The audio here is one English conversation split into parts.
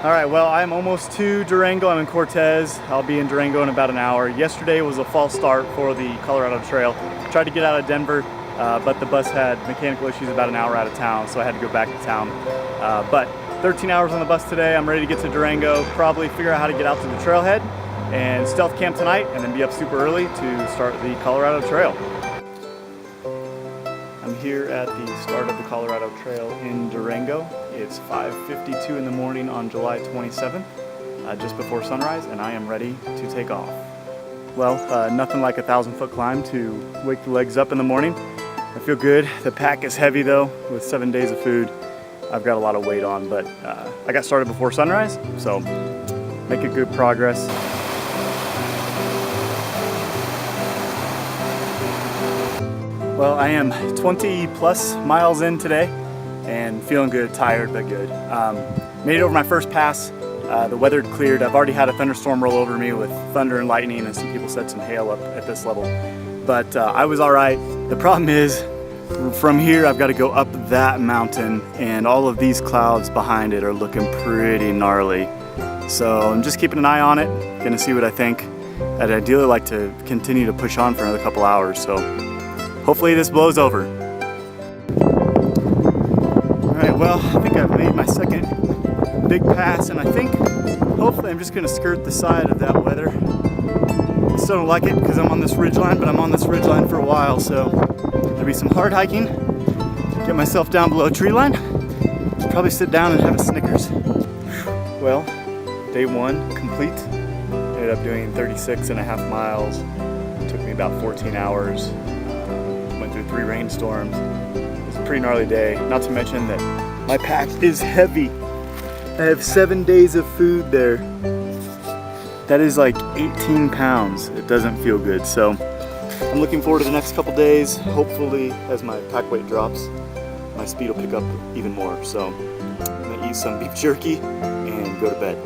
All right, well, I'm almost to Durango. I'm in Cortez. I'll be in Durango in about an hour. Yesterday was a false start for the Colorado Trail. Tried to get out of Denver, but the bus had mechanical issues about an hour out of town, so I had to go back to town. But 13 hours on the bus today. I'm ready to get to Durango, probably figure out how to get out to the trailhead and stealth camp tonight, and then be up super early to start the Colorado Trail. I'm here at the start of the Colorado Trail in Durango. It's 5:52 in the morning on July 27th, just before sunrise, and I am ready to take off. Well, nothing like a 1,000-foot climb to wake the legs up in the morning. I feel good. The pack is heavy though, with 7 days of food. I've got a lot of weight on, but I got started before sunrise, so making good progress. Well, I am 20 plus miles in today and feeling good, tired but good. Made it over my first pass. The weather had cleared. I've already had a thunderstorm roll over me with thunder and lightning, and some people said some hail up at this level. But I was all right. The problem is, from here I've got to go up that mountain, and all of these clouds behind it are looking pretty gnarly. So I'm just keeping an eye on it, gonna see what I think. I'd ideally like to continue to push on for another couple hours, so hopefully this blows over. All right, well, I think I've made my second big pass, and I think hopefully I'm just gonna skirt the side of that weather. I still don't like it because I'm on this ridgeline, but I'm on this ridgeline for a while, so there'll be some hard hiking. Get myself down below tree line. Probably sit down and have a Snickers. Well, day one complete. Ended up doing 36.5 miles. Took me about 14 hours. Went through 3 rainstorms. It was a pretty gnarly day. Not to mention that my pack is heavy. I have 7 days of food there. That is like 18 pounds. It doesn't feel good. So I'm looking forward to the next couple days. Hopefully, as my pack weight drops, my speed will pick up even more. So I'm gonna eat some beef jerky and go to bed.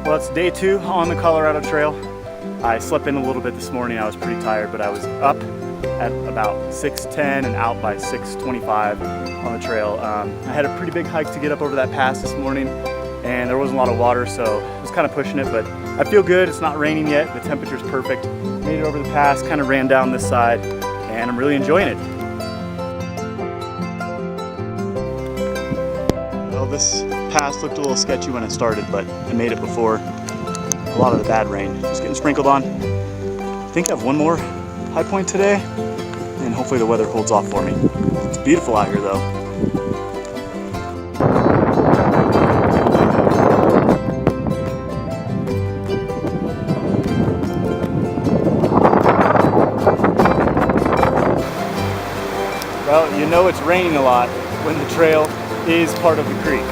Well, it's day 2 on the Colorado Trail. I slept in a little bit this morning. I was pretty tired, but I was up at about 6:10 and out by 6:25 on the trail. I had a pretty big hike to get up over that pass this morning, and there wasn't a lot of water, so I was kind of pushing it, but I feel good. It's not raining yet. The temperature's perfect. Made it over the pass, kind of ran down this side, and I'm really enjoying it. Well, this pass looked a little sketchy when I started, but I made it before a lot of the bad rain just getting sprinkled on. I think I have one more high point today, and hopefully the weather holds off for me. It's beautiful out here though. Well, you know it's raining a lot when the trail is part of the creek.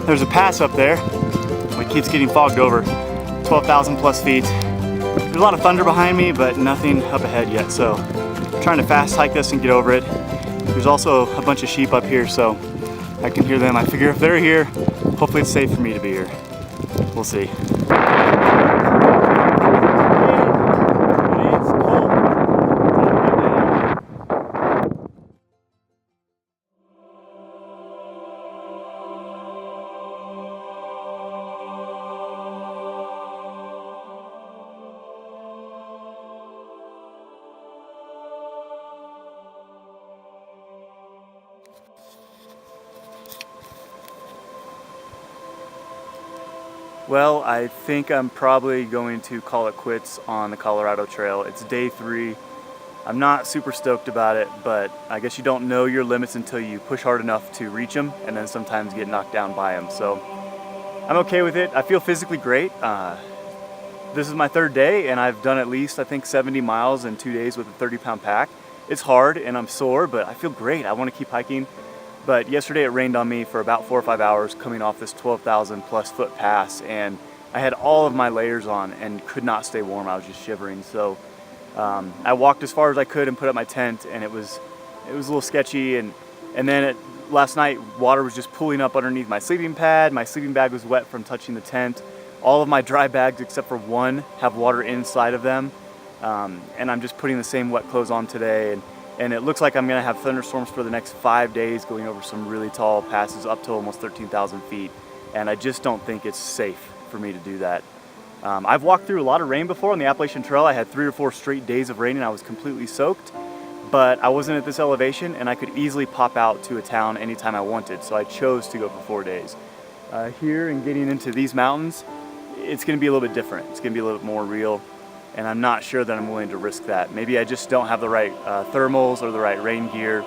There's a pass up there, but it keeps getting fogged over. 12,000 plus feet. There's a lot of thunder behind me, but nothing up ahead yet, so I'm trying to fast hike this and get over it. There's also a bunch of sheep up here, so I can hear them. I figure if they're here, hopefully it's safe for me to be here. We'll see. Well, I think I'm probably going to call it quits on the Colorado Trail. It's day 3. I'm not super stoked about it, but I guess you don't know your limits until you push hard enough to reach them, and then sometimes get knocked down by them. So I'm okay with it. I feel physically great. This is my 3rd day, and I've done at least, I think, 70 miles in 2 days with a 30-pound pack. It's hard, and I'm sore, but I feel great. I want to keep hiking. But yesterday it rained on me for about 4 or 5 hours coming off this 12,000 plus foot pass, and I had all of my layers on and could not stay warm. I was just shivering. So I walked as far as I could and put up my tent, and it was a little sketchy. And then last night water was just pooling up underneath my sleeping pad. My sleeping bag was wet from touching the tent. All of my dry bags except for one have water inside of them. and I'm just putting the same wet clothes on today, and it looks like I'm gonna have thunderstorms for the next 5 days going over some really tall passes up to almost 13,000 feet, and I just don't think it's safe for me to do that. I've walked through a lot of rain before on the Appalachian Trail. I had 3 or 4 straight days of rain and I was completely soaked, but I wasn't at this elevation and I could easily pop out to a town anytime I wanted, so I chose to go for 4 days. Here and getting into these mountains, it's gonna be a little bit different. It's gonna be a little bit more real, and I'm not sure that I'm willing to risk that. Maybe I just don't have the right thermals or the right rain gear.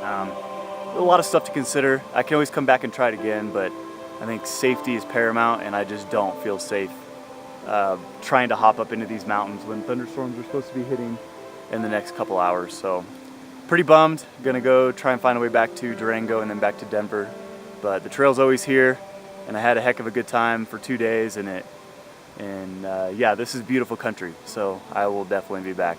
A lot of stuff to consider. I can always come back and try it again, but I think safety is paramount, and I just don't feel safe trying to hop up into these mountains when thunderstorms are supposed to be hitting in the next couple hours. So pretty bummed. Gonna go try and find a way back to Durango and then back to Denver. But the trail's always here, and I had a heck of a good time for 2 days, and yeah, this is beautiful country, so I will definitely be back.